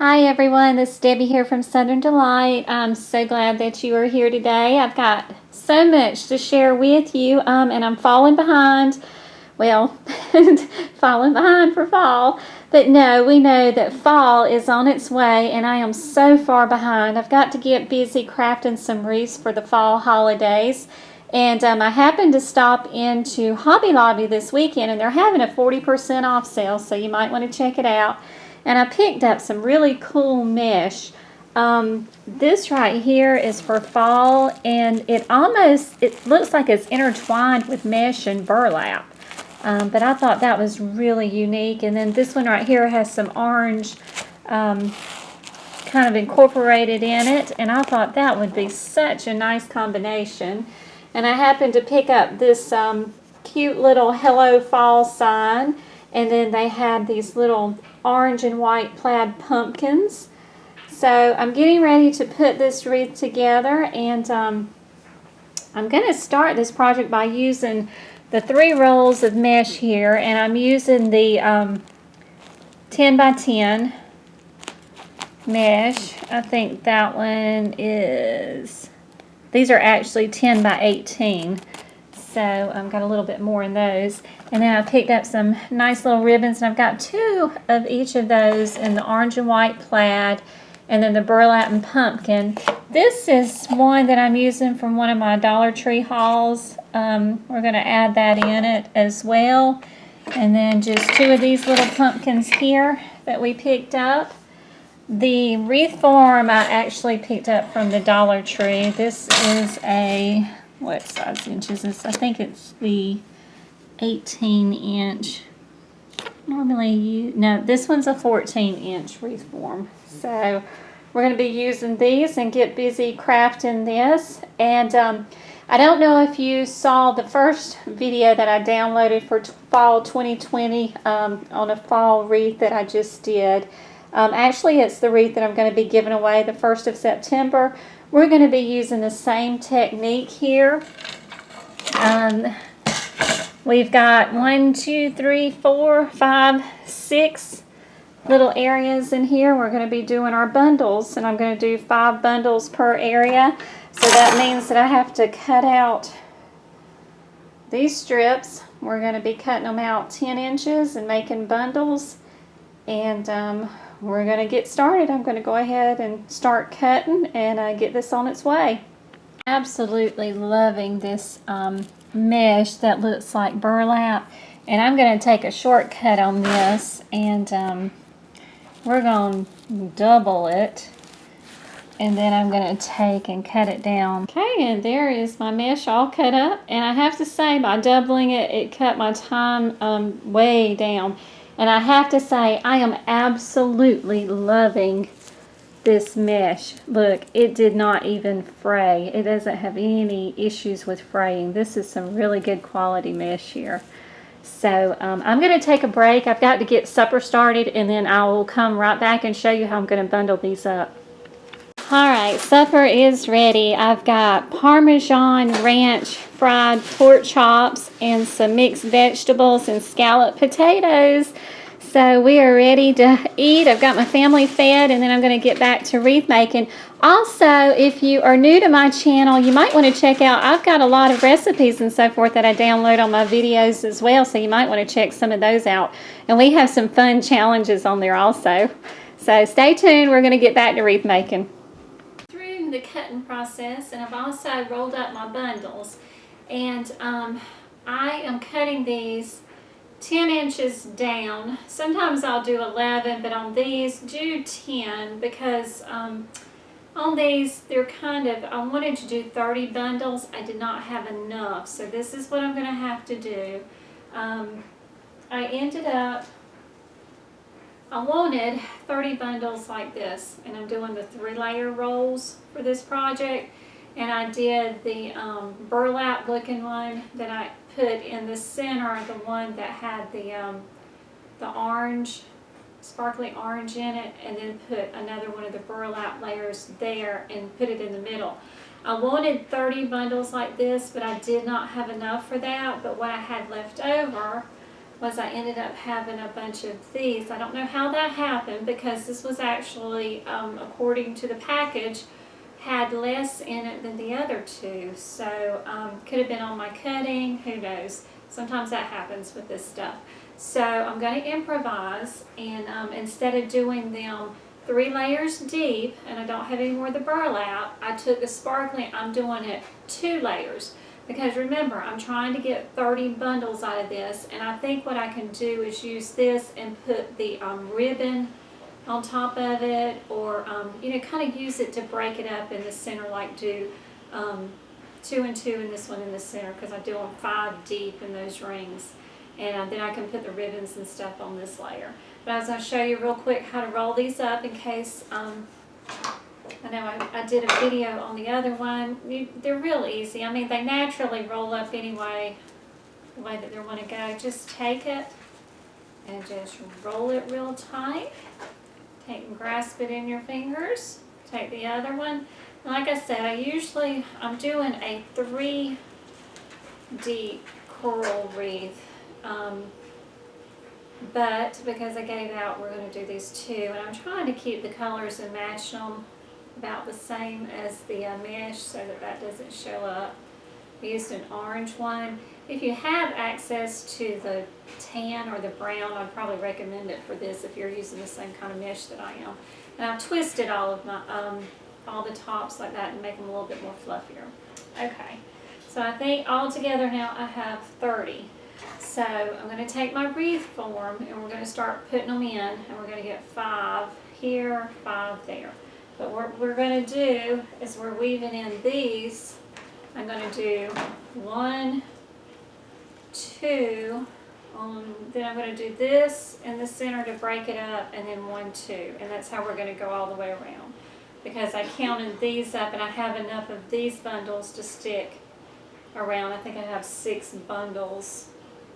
Hi everyone, this is Debbie here from Southern Delight. I'm so glad that you are here today. I've got so much to share with you, and I'm falling behind. Well, falling behind for fall. But no, we know that fall is on its way, and I am so far behind. I've got to get busy crafting some wreaths for the fall holidays. And I happened to stop into Hobby Lobby this weekend, and they're having a 40% off sale, so you might want to check it out. And I picked up some really cool mesh. This right here is for fall, and it looks like it's intertwined with mesh and burlap. But I thought that was really unique. And then this one right here has some orange kind of incorporated in it, and I thought that would be such a nice combination. And I happened to pick up this cute little Hello Fall sign, and then they had these little orange and white plaid pumpkins. So I'm getting ready to put this wreath together, and I'm going to start this project by using the 3 rolls of mesh here, and I'm using the 10 by 10 mesh. I think that one is, these are actually 10 by 18. So I've got a little bit more in those. And then I picked up some nice little ribbons, and I've got 2 of each of those in the orange and white plaid, and then the burlap and pumpkin. This is one that I'm using from one of my Dollar Tree hauls. We're going to add that in it as well. And then just 2 of these little pumpkins here that we picked up. The wreath form I actually picked up from the Dollar Tree. This is a, what size inch is this? I think it's the 18 inch. Normally, no, this one's a 14 inch wreath form. So we're going to be using these and get busy crafting this. And I don't know if you saw the first video that I downloaded for fall 2020 on a fall wreath that I just did. Actually, it's the wreath that I'm going to be giving away the 1st of September. We're going to be using the same technique here. We've got 1, 2, 3, 4, 5, 6 little areas in here. We're going to be doing our bundles, and I'm going to do 5 bundles per area. So that means that I have to cut out these strips. We're going to be cutting them out 10 inches and making bundles. And we're going to get started. I'm going to go ahead and start cutting and get this on its way. Absolutely loving this mesh that looks like burlap, and I'm going to take a shortcut on this, and we're going to double it, and then I'm going to take and cut it down. Okay, and there is my mesh all cut up, and I have to say, by doubling it, it cut my time way down. And I have to say, I am absolutely loving this mesh. Look, it did not even fray. It doesn't have any issues with fraying. This is some really good quality mesh here. So I'm going to take a break. I've got to get supper started, and then I will come right back and show you how I'm going to bundle these up. Alright, supper is ready. I've got Parmesan ranch fried pork chops and some mixed vegetables and scalloped potatoes. So we are ready to eat. I've got my family fed, and then I'm going to get back to wreath making. Also, if you are new to my channel, you might want to check out, I've got a lot of recipes and so forth that I download on my videos as well, so you might want to check some of those out. And we have some fun challenges on there also. So stay tuned. We're going to get back to wreath making. Through the cutting process, and I've also rolled up my bundles. And I am cutting these 10 inches down. Sometimes I'll do 11, but on these do 10 because on these they're kind of, I wanted to do 30 bundles. I did not have enough, so this is what I'm going to have to do. I ended up, I wanted 30 bundles like this, and I'm doing the 3-layer rolls for this project, and I did the burlap looking one that I put in the center, the one that had the orange, sparkly orange in it, and then put another one of the burlap layers there and put it in the middle. I wanted 30 bundles like this, but I did not have enough for that. But what I had left over was I ended up having a bunch of these. I don't know how that happened because this was actually, according to the package, had less in it than the other two. So could have been on my cutting, who knows. Sometimes that happens with this stuff. So I'm going to improvise, and instead of doing them 3 layers deep, and I don't have any more of the burlap, I took the sparkling, I'm doing it 2 layers. Because remember, I'm trying to get 30 bundles out of this, and I think what I can do is use this and put the ribbon on top of it, or you know, kind of use it to break it up in the center, like do 2 and 2 in this one in the center, because I do them 5 deep in those rings. And then I can put the ribbons and stuff on this layer. But I was going to show you real quick how to roll these up in case, I know I did a video on the other one. They're real easy. I mean, they naturally roll up anyway, the way that they want to go. Just take it and just roll it real tight. Take and grasp it in your fingers. Take the other one. And like I said, I'm doing a 3 deep coral wreath. But because I gave out, we're going to do these 2. And I'm trying to keep the colors and match them about the same as the mesh so that that doesn't show up. I used an orange one. If you have access to the tan or the brown, I'd probably recommend it for this if you're using the same kind of mesh that I am. And I've twisted all of my all the tops like that and make them a little bit more fluffier. Okay, so I think all together now I have 30. So I'm going to take my wreath form and we're going to start putting them in, and we're going to get 5 here, 5 there. But what we're going to do is we're weaving in these. I'm going to do 1, 2, then I'm going to do this in the center to break it up, and then 1, 2. And that's how we're going to go all the way around. Because I counted these up and I have enough of these bundles to stick around. I think I have 6 bundles,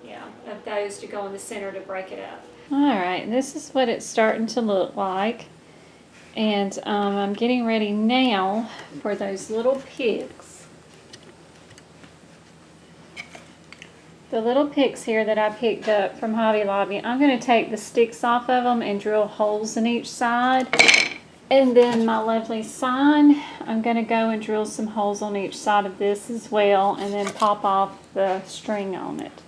yeah, of those to go in the center to break it up. Alright, this is what it's starting to look like. And I'm getting ready now for those little pigs. The little pigs here that I picked up from Hobby Lobby, I'm going to take the sticks off of them and drill holes in each side. And then my lovely sign, I'm going to go and drill some holes on each side of this as well, and then pop off the string on it.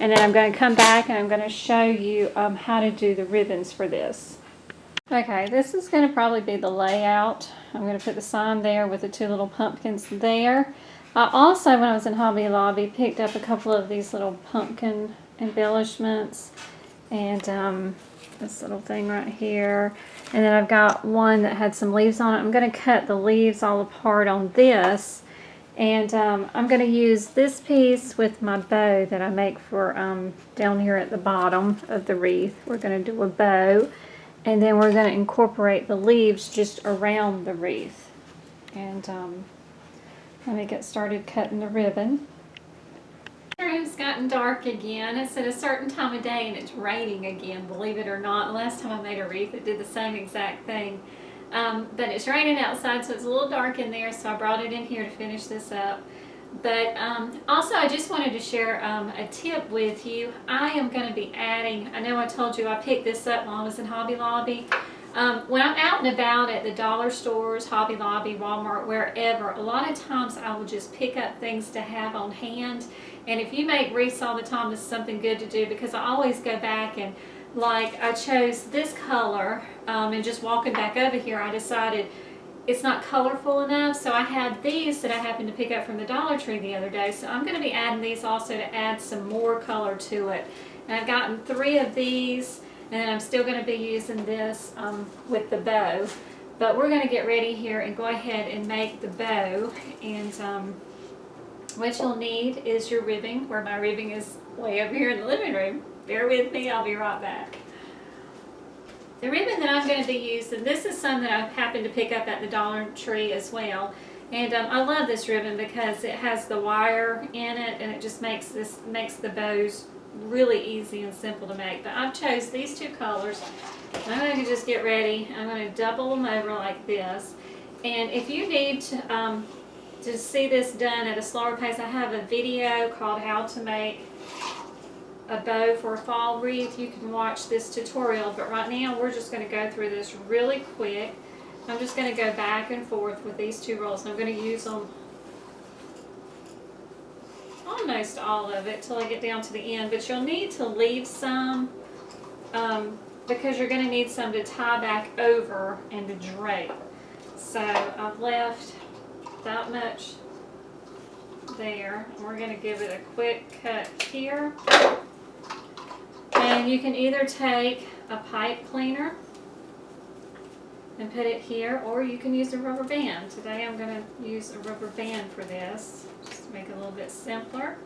And then I'm going to come back and I'm going to show you how to do the ribbons for this. Okay, this is going to probably be the layout. I'm going to put the sign there with the 2 little pumpkins there. I also, when I was in Hobby Lobby, picked up a couple of these little pumpkin embellishments. And this little thing right here. And then I've got one that had some leaves on it. I'm going to cut the leaves all apart on this. And I'm going to use this piece with my bow that I make for down here at the bottom of the wreath. We're going to do a bow. And then we're going to incorporate the leaves just around the wreath. And let me get started cutting the ribbon. The room's gotten dark again. It's at a certain time of day and it's raining again, believe it or not. The last time I made a wreath, it did the same exact thing. But it's raining outside, so it's a little dark in there, so I brought it in here to finish this up. But also, I just wanted to share a tip with you. I am going to be adding, I know I told you I picked this up while I was in Hobby Lobby. When I'm out and about at the dollar stores, Hobby Lobby, Walmart, wherever, a lot of times I will just pick up things to have on hand. And if you make wreaths all the time, this is something good to do, because I always go back and, like, I chose this color, and just walking back over here, I decided it's not colorful enough, so I had these that I happened to pick up from the Dollar Tree the other day. So I'm going to be adding these also to add some more color to it. And I've gotten 3 of these, and then I'm still going to be using this with the bow. But we're going to get ready here and go ahead and make the bow. And what you'll need is your ribbing, where my ribbing is way over here in the living room. Bear with me, I'll be right back. The ribbon that I'm going to be using, this is some that I happened to pick up at the Dollar Tree as well. And I love this ribbon because it has the wire in it, and it just makes the bows really easy and simple to make. But I've chose these 2 colors. I'm going to just get ready. I'm going to double them over like this. And if you need to see this done at a slower pace, I have a video called How to Make a bow for a fall wreath, you can watch this tutorial, but right now we're just going to go through this really quick. I'm just going to go back and forth with these two rolls, and I'm going to use them almost all of it till I get down to the end, but you'll need to leave some because you're going to need some to tie back over and to drape. So I've left that much there, and we're going to give it a quick cut here. And you can either take a pipe cleaner and put it here, or you can use a rubber band. Today I'm going to use a rubber band for this, just to make it a little bit simpler.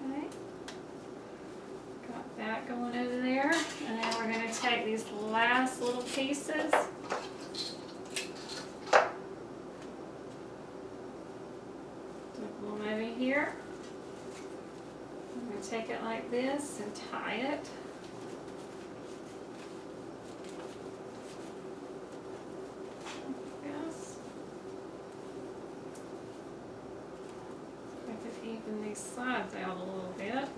Okay, got that going over there, and then we're going to take these last little pieces. Flip them over here. I'm going to take it like this and tie it. Yes. I could even these sides out a little bit.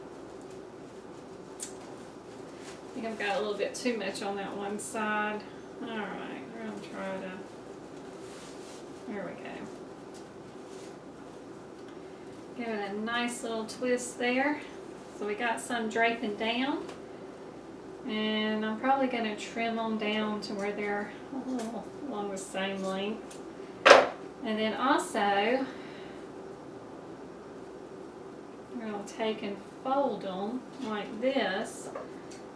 I think I've got a little bit too much on that one side. Alright, we're going to try to, there we go. Give it a nice little twist there. So we got some draping down, and I'm probably going to trim them down to where they're a little along the same length. And then also, we're going to take and fold them like this.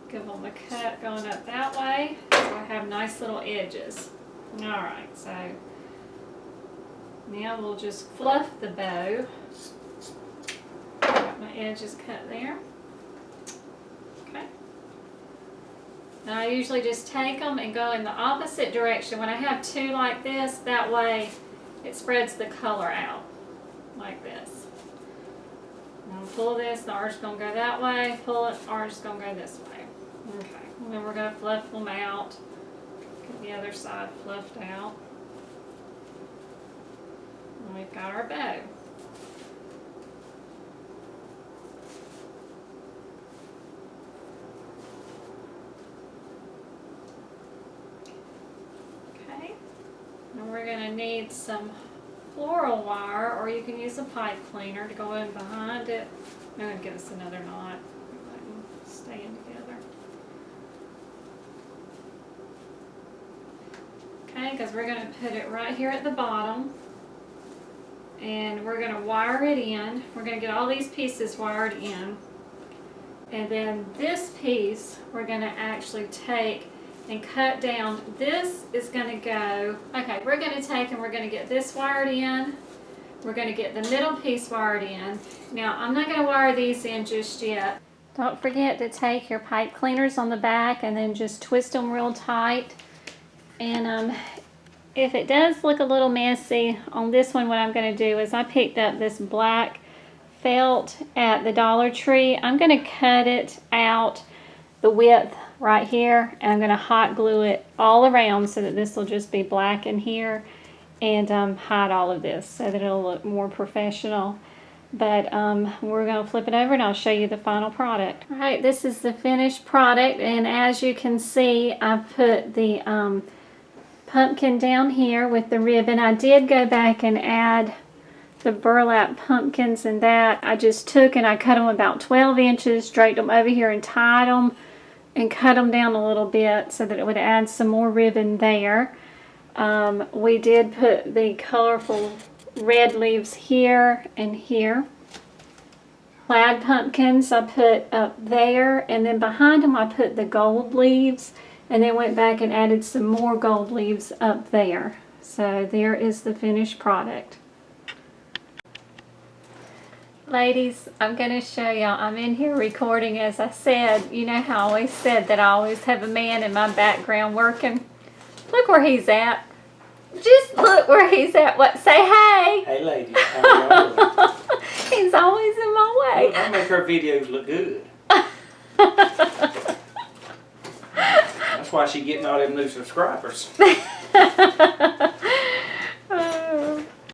Give them a cut going up that way, so I have nice little edges. Alright, so now we'll just fluff the bow. Got my edges cut there. Okay. Now I usually just take them and go in the opposite direction. When I have two like this, that way it spreads the color out like this. I'm going to pull this, the arch is going to go that way, pull it, arch is going to go this way. Okay, and then we're going to fluff them out. Get the other side fluffed out. And we've got our bow. And we're going to need some floral wire, or you can use a pipe cleaner to go in behind it. I'm going to give us another knot. Staying together. Okay, because we're going to put it right here at the bottom. And we're going to wire it in. We're going to get all these pieces wired in. And then this piece we're going to actually take and cut down. This is going to go, okay, we're going to take and we're going to get this wired in. We're going to get the middle piece wired in. Now, I'm not going to wire these in just yet. Don't forget to take your pipe cleaners on the back and then just twist them real tight. And if it does look a little messy on this one, what I'm going to do is I picked up this black felt at the Dollar Tree. I'm going to cut it out the width right here, and I'm going to hot glue it all around so that this will just be black in here, and hide all of this so that it'll look more professional. But we're going to flip it over and I'll show you the final product. Alright, this is the finished product, and as you can see, I put the pumpkin down here with the ribbon. I did go back and add the burlap pumpkins, and that I just took and I cut them about 12 inches, draped them over here and tied them and cut them down a little bit so that it would add some more ribbon there. We did put the colorful red leaves here and here. Plaid pumpkins I put up there, and then behind them I put the gold leaves, and then went back and added some more gold leaves up there. So there is the finished product. Ladies, I'm going to show y'all. I'm in here recording, as I said. You know how I always said that I always have a man in my background working. Look where he's at. Just look where he's at. What? Say hey. Hey ladies, how are you? He's always in my way. Look, I make her videos look good. That's why she's getting all them new subscribers.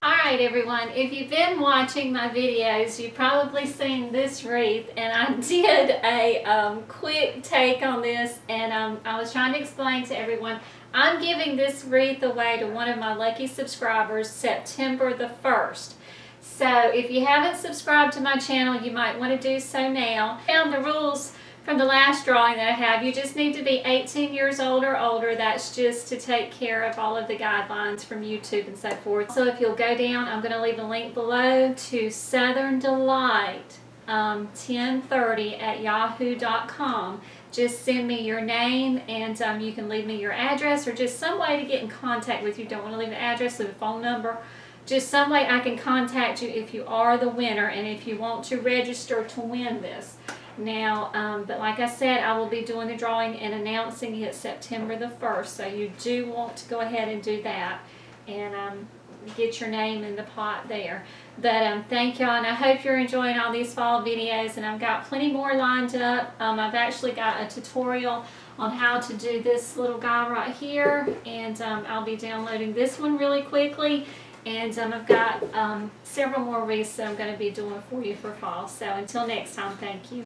Alright everyone. If you've been watching my videos, you've probably seen this wreath, and I did a quick take on this, and I was trying to explain to everyone, I'm giving this wreath away to one of my lucky subscribers September the 1st. So if you haven't subscribed to my channel, you might want to do so now. I found the rules from the last drawing that I have. You just need to be 18 years old or older. That's just to take care of all of the guidelines from YouTube and so forth. So if you'll go down, I'm going to leave a link below to Southern Delight 1030 at yahoo.com. Just send me your name, and you can leave me your address or just some way to get in contact with you. Don't want to leave an address, leave a phone number. Just some way I can contact you if you are the winner and if you want to register to win this. Now, but like I said, I will be doing the drawing and announcing it September the 1st, so you do want to go ahead and do that and get your name in the pot there. But thank y'all, and I hope you're enjoying all these fall videos, and I've got plenty more lined up. I've actually got a tutorial on how to do this little guy right here, and I'll be downloading this one really quickly. And I've got several more wreaths that I'm going to be doing for you for fall. So until next time, thank you.